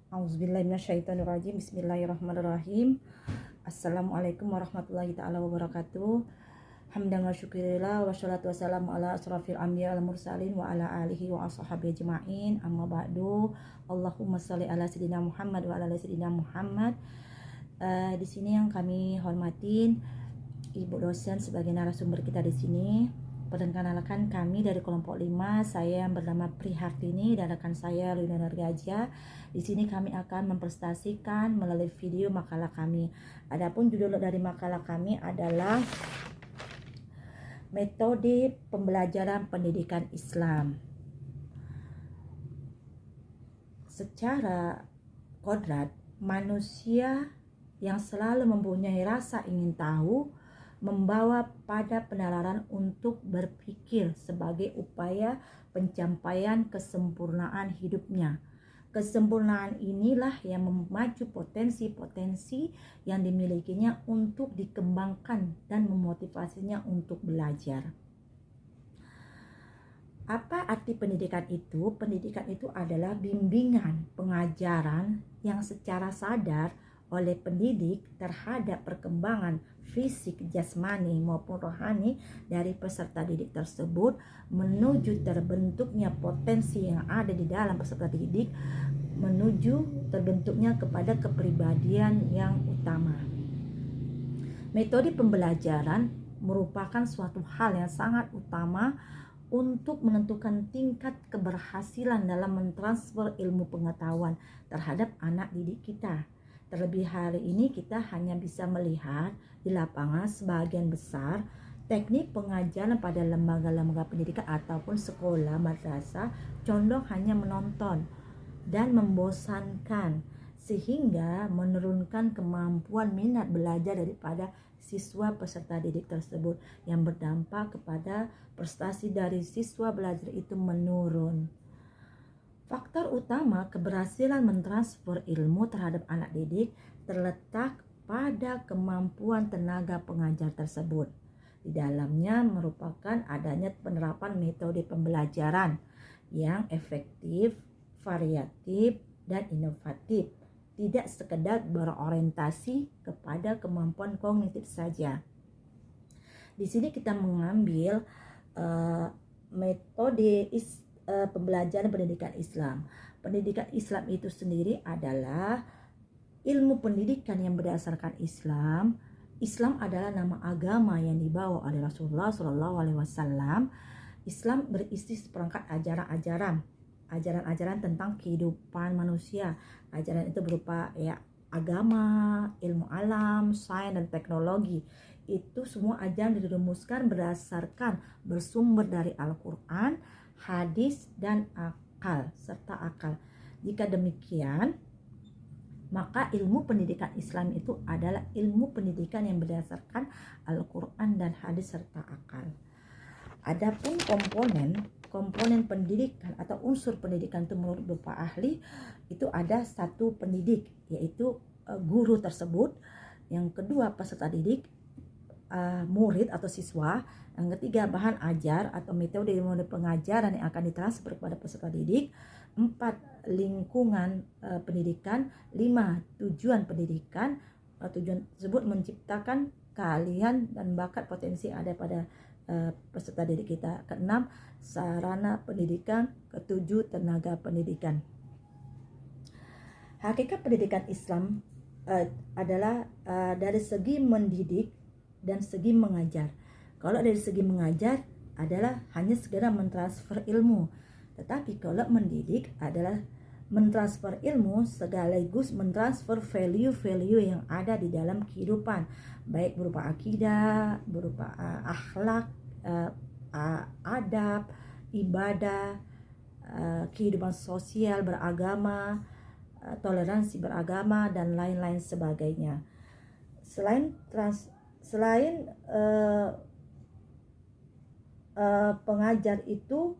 Auzubillahiminasyaitonirrajim. Bismillahirrahmanirrahim. Assalamualaikum warahmatullahi ta'ala wabarakatuh. Hamdan wa syukurillah wa sholatu wassalamu ala asrafil anbiya wal mursalin wa ala alihi wa ashabihi ajma'in. Amma ba'du. Allahumma shalli ala sayyidina Muhammad wa ala sayyidina Muhammad. Di sini yang kami hormatin Ibu dosen sebagai narasumber kita di sini. Perkenalkan kami dari kelompok 5, saya yang bernama Prihartini dan rekan saya Lina Nargaja. Di sini kami akan mempresentasikan melalui video makalah kami. Adapun judul dari makalah kami adalah Metode Pembelajaran Pendidikan Islam. Secara kodrat, manusia yang selalu mempunyai rasa ingin tahu membawa pada penalaran untuk berpikir sebagai upaya pencapaian kesempurnaan hidupnya. Kesempurnaan inilah yang memacu potensi-potensi yang dimilikinya untuk dikembangkan dan memotivasinya untuk belajar. Apa arti pendidikan itu? Pendidikan itu adalah bimbingan, pengajaran yang secara sadar oleh pendidik terhadap perkembangan fisik, jasmani maupun rohani dari peserta didik tersebut menuju terbentuknya potensi yang ada di dalam peserta didik, menuju terbentuknya kepada kepribadian yang utama. Metode pembelajaran merupakan suatu hal yang sangat utama untuk menentukan tingkat keberhasilan dalam mentransfer ilmu pengetahuan terhadap anak didik kita. Terlebih hari ini kita hanya bisa melihat di lapangan sebagian besar teknik pengajaran pada lembaga-lembaga pendidikan ataupun sekolah madrasah condong hanya menonton dan membosankan, sehingga menurunkan kemampuan minat belajar daripada siswa peserta didik tersebut, yang berdampak kepada prestasi dari siswa belajar itu menurun. Faktor utama keberhasilan mentransfer ilmu terhadap anak didik terletak pada kemampuan tenaga pengajar tersebut. Di dalamnya merupakan adanya penerapan metode pembelajaran yang efektif, variatif, dan inovatif. Tidak sekedar berorientasi kepada kemampuan kognitif saja. Di sini kita mengambil metode pembelajaran pendidikan Islam. Pendidikan Islam itu sendiri adalah ilmu pendidikan yang berdasarkan Islam. Islam adalah nama agama yang dibawa oleh Rasulullah SAW. Islam berisi seperangkat ajaran-ajaran tentang kehidupan manusia. Ajaran itu berupa agama, ilmu alam, sains dan teknologi. Itu semua ajaran dirumuskan berdasarkan bersumber dari Al-Quran, hadis, dan akal. Jika demikian, maka ilmu pendidikan Islam itu adalah ilmu pendidikan yang berdasarkan Al-Quran dan hadis serta akal. Adapun komponen pendidikan atau unsur pendidikan itu menurut beberapa ahli itu ada satu pendidik, yaitu guru tersebut, yang kedua peserta didik, murid atau siswa, yang ketiga bahan ajar atau metode pengajaran yang akan ditransfer kepada peserta didik, 4 lingkungan pendidikan, 5 tujuan pendidikan. Tujuan tersebut menciptakan keahlian dan bakat potensi yang ada pada peserta didik kita. Keenam, sarana pendidikan. Ketujuh, tenaga pendidikan. Hakikat pendidikan Islam adalah dari segi mendidik dan segi mengajar. Kalau dari segi mengajar adalah hanya sekedar mentransfer ilmu, tetapi kalau mendidik adalah mentransfer ilmu sekaligus mentransfer value-value yang ada di dalam kehidupan, baik berupa akidah, berupa akhlak, adab, ibadah, kehidupan sosial beragama, toleransi beragama, dan lain-lain sebagainya. Selain pengajar itu,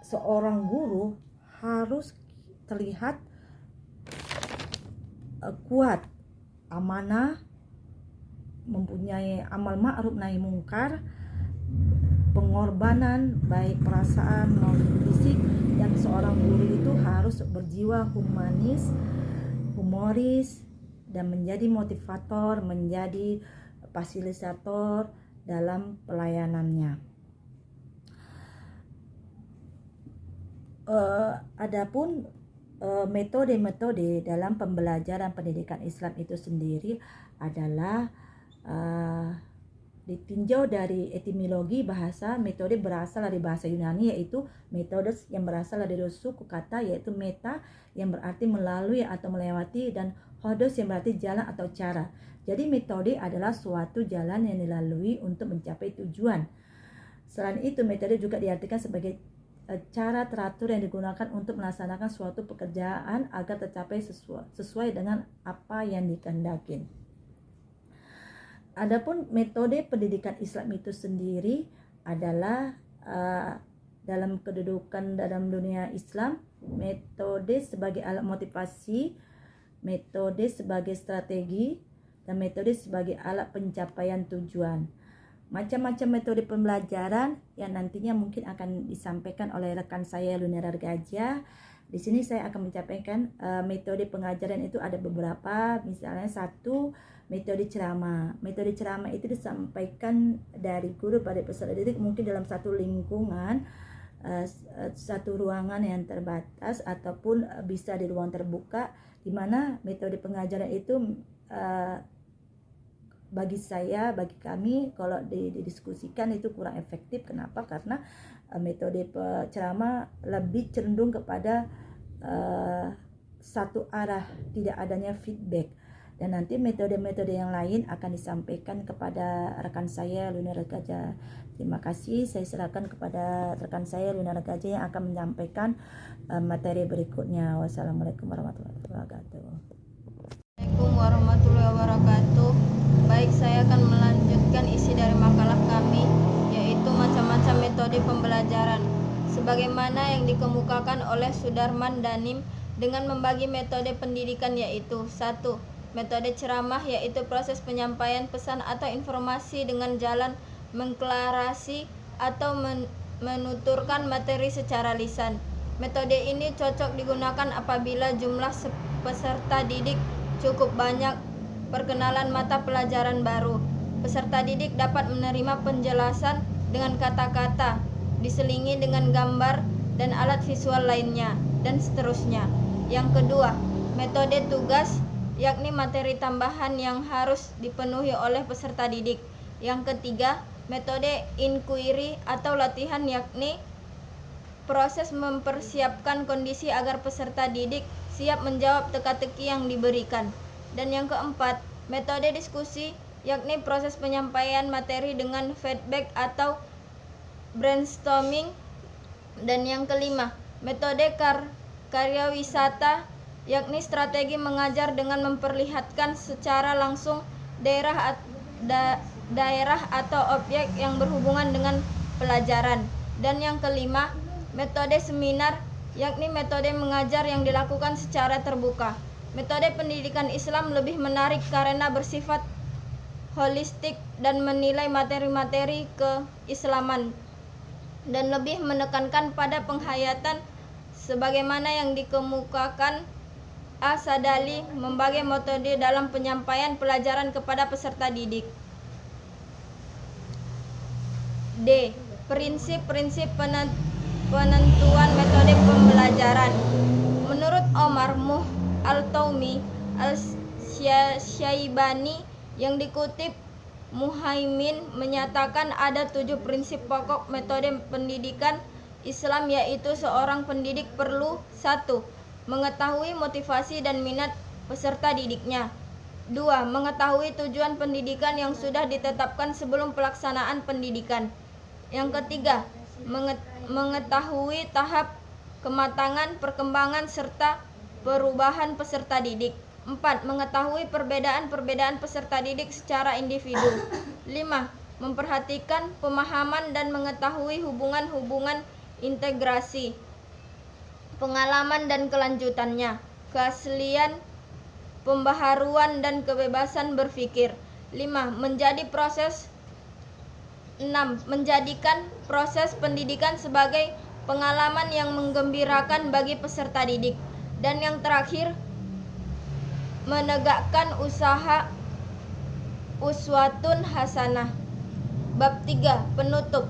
seorang guru harus terlihat kuat, amanah, mempunyai amal ma'ruf nahi mungkar, pengorbanan baik perasaan maupun fisik yang seorang guru itu harus berjiwa humanis, humoris, dan menjadi motivator, menjadi fasilitator dalam pelayanannya. Adapun metode-metode dalam pembelajaran pendidikan Islam itu sendiri adalah ditinjau dari etimologi bahasa. Metode berasal dari bahasa Yunani, yaitu metodes yang berasal dari suku kata, yaitu meta yang berarti melalui atau melewati, dan hodos yang berarti jalan atau cara. Jadi metode adalah suatu jalan yang dilalui untuk mencapai tujuan. Selain itu, metode juga diartikan sebagai cara teratur yang digunakan untuk melaksanakan suatu pekerjaan agar tercapai sesuai dengan apa yang dikehendaki. Adapun metode pendidikan Islam itu sendiri adalah dalam kedudukan dalam dunia Islam, metode sebagai alat motivasi, metode sebagai strategi, dan metode sebagai alat pencapaian tujuan. Macam-macam metode pembelajaran yang nantinya mungkin akan disampaikan oleh rekan saya Lunera Gajah. Di sini saya akan menyampaikan metode pengajaran itu ada beberapa. Misalnya satu, metode ceramah. Metode ceramah itu disampaikan dari guru pada peserta didik mungkin dalam satu lingkungan, satu ruangan yang terbatas ataupun bisa di ruang terbuka, di mana metode pengajaran itu bagi kami kalau didiskusikan itu kurang efektif. Kenapa? Karena metode ceramah lebih cenderung kepada satu arah, tidak adanya feedback. Dan nanti metode-metode yang lain akan disampaikan kepada rekan saya Lunera Gajah. Terima kasih, saya serahkan kepada rekan saya Lunera Gajah yang akan menyampaikan materi berikutnya. Wassalamualaikum warahmatullahi wabarakatuh. Assalamualaikum warahmatullahi wabarakatuh. Baik, saya akan melanjutkan isi dari makalah kami, yaitu macam-macam metode pembelajaran, sebagaimana yang dikemukakan oleh Sudarman Danim dengan membagi metode pendidikan, yaitu 1. Metode ceramah, yaitu proses penyampaian pesan atau informasi dengan jalan mengklarasi atau menuturkan materi secara lisan. Metode ini cocok digunakan apabila jumlah peserta didik cukup banyak. Perkenalan mata pelajaran baru. Peserta didik dapat menerima penjelasan dengan kata-kata, diselingi dengan gambar dan alat visual lainnya, dan seterusnya. Yang kedua, metode tugas, yakni materi tambahan yang harus dipenuhi oleh peserta didik. Yang ketiga, metode inquiry atau latihan, yakni proses mempersiapkan kondisi agar peserta didik siap menjawab teka-teki yang diberikan. Dan yang keempat, metode diskusi, yakni proses penyampaian materi dengan feedback atau brainstorming. Dan yang kelima, metode karya wisata, yakni strategi mengajar dengan memperlihatkan secara langsung daerah atau objek yang berhubungan dengan pelajaran. Dan yang kelima, metode seminar, yakni metode mengajar yang dilakukan secara terbuka. Metode pendidikan Islam lebih menarik karena bersifat holistik dan menilai materi-materi keislaman, dan lebih menekankan pada penghayatan sebagaimana yang dikemukakan As-Sadali membagi metode dalam penyampaian pelajaran kepada peserta didik. D. Prinsip-prinsip penentuan metode pembelajaran. Menurut Omar Al-Taumi Al-Syaibani yang dikutip Muhaimin menyatakan ada 7 prinsip pokok metode pendidikan Islam, yaitu seorang pendidik perlu 1. Mengetahui motivasi dan minat peserta didiknya. 2. Mengetahui tujuan pendidikan yang sudah ditetapkan sebelum pelaksanaan pendidikan. Yang ketiga, mengetahui tahap kematangan, perkembangan, serta perubahan peserta didik. 4. Mengetahui perbedaan-perbedaan peserta didik secara individu. 5. Memperhatikan pemahaman dan mengetahui hubungan-hubungan integrasi, pengalaman dan kelanjutannya, keaslian, pembaharuan dan kebebasan berpikir. 6. Menjadikan proses pendidikan sebagai pengalaman yang menggembirakan bagi peserta didik. Dan yang terakhir, menegakkan usaha uswatun hasanah. Bab 3. Penutup.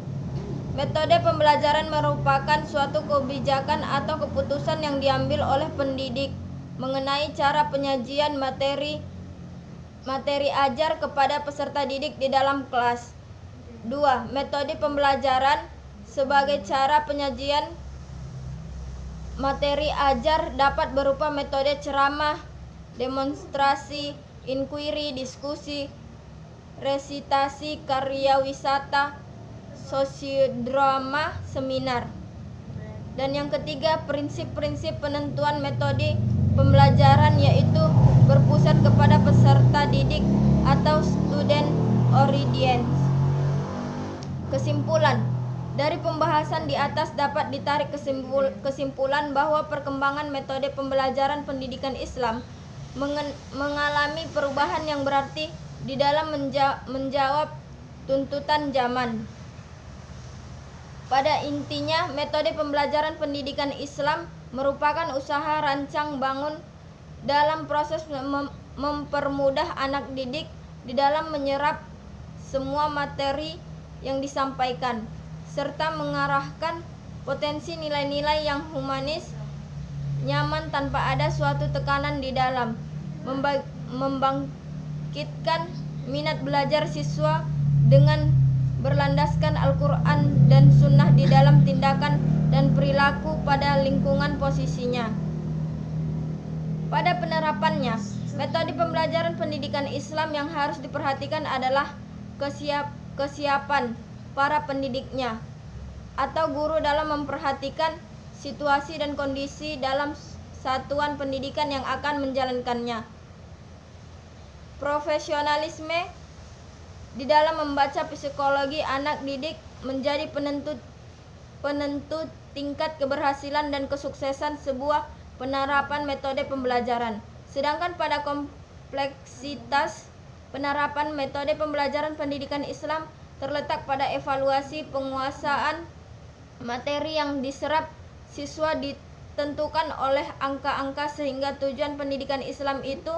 Metode pembelajaran merupakan suatu kebijakan atau keputusan yang diambil oleh pendidik mengenai cara penyajian materi ajar kepada peserta didik di dalam kelas. 2. Metode pembelajaran sebagai cara penyajian materi ajar dapat berupa metode ceramah, demonstrasi, inquiry, diskusi, resitasi, karya wisata, sosiodrama, seminar. Dan yang ketiga, prinsip-prinsip penentuan metode pembelajaran yaitu berpusat kepada peserta didik atau student audience. Kesimpulan. Dari pembahasan di atas dapat ditarik kesimpulan bahwa perkembangan metode pembelajaran pendidikan Islam mengalami perubahan yang berarti di dalam menjawab tuntutan zaman. Pada intinya, metode pembelajaran pendidikan Islam merupakan usaha rancang bangun dalam proses mempermudah anak didik di dalam menyerap semua materi yang disampaikan, serta mengarahkan potensi nilai-nilai yang humanis, nyaman tanpa ada suatu tekanan di dalam, membangkitkan minat belajar siswa dengan berlandaskan Al-Quran dan Sunnah di dalam tindakan dan perilaku pada lingkungan posisinya. Pada penerapannya, metode pembelajaran pendidikan Islam yang harus diperhatikan adalah kesiapan para pendidiknya atau guru dalam memperhatikan situasi dan kondisi dalam satuan pendidikan yang akan menjalankannya. Profesionalisme di dalam membaca psikologi anak didik menjadi penentu tingkat keberhasilan dan kesuksesan sebuah penerapan metode pembelajaran. Sedangkan pada kompleksitas penerapan metode pembelajaran pendidikan Islam terletak pada evaluasi penguasaan materi yang diserap siswa ditentukan oleh angka-angka sehingga tujuan pendidikan Islam itu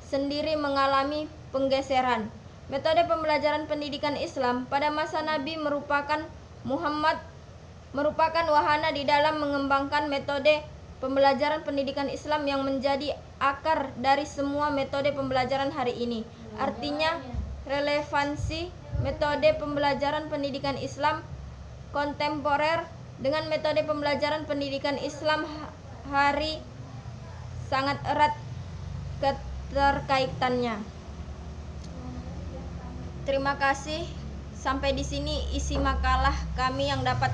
sendiri mengalami penggeseran. Metode pembelajaran pendidikan Islam pada masa Nabi merupakan wahana di dalam mengembangkan metode pembelajaran pendidikan Islam yang menjadi akar dari semua metode pembelajaran hari ini. Artinya, relevansi metode pembelajaran pendidikan Islam kontemporer dengan metode pembelajaran pendidikan Islam hari sangat erat keterkaitannya. Terima kasih. Sampai di sini isi makalah kami yang dapat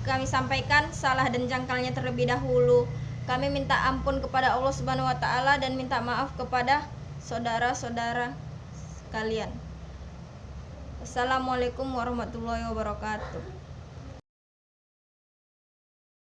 kami sampaikan. Salah dan jangkalnya terlebih dahulu kami minta ampun kepada Allah Subhanahu wa taala dan minta maaf kepada saudara-saudara sekalian. Assalamualaikum warahmatullahi wabarakatuh.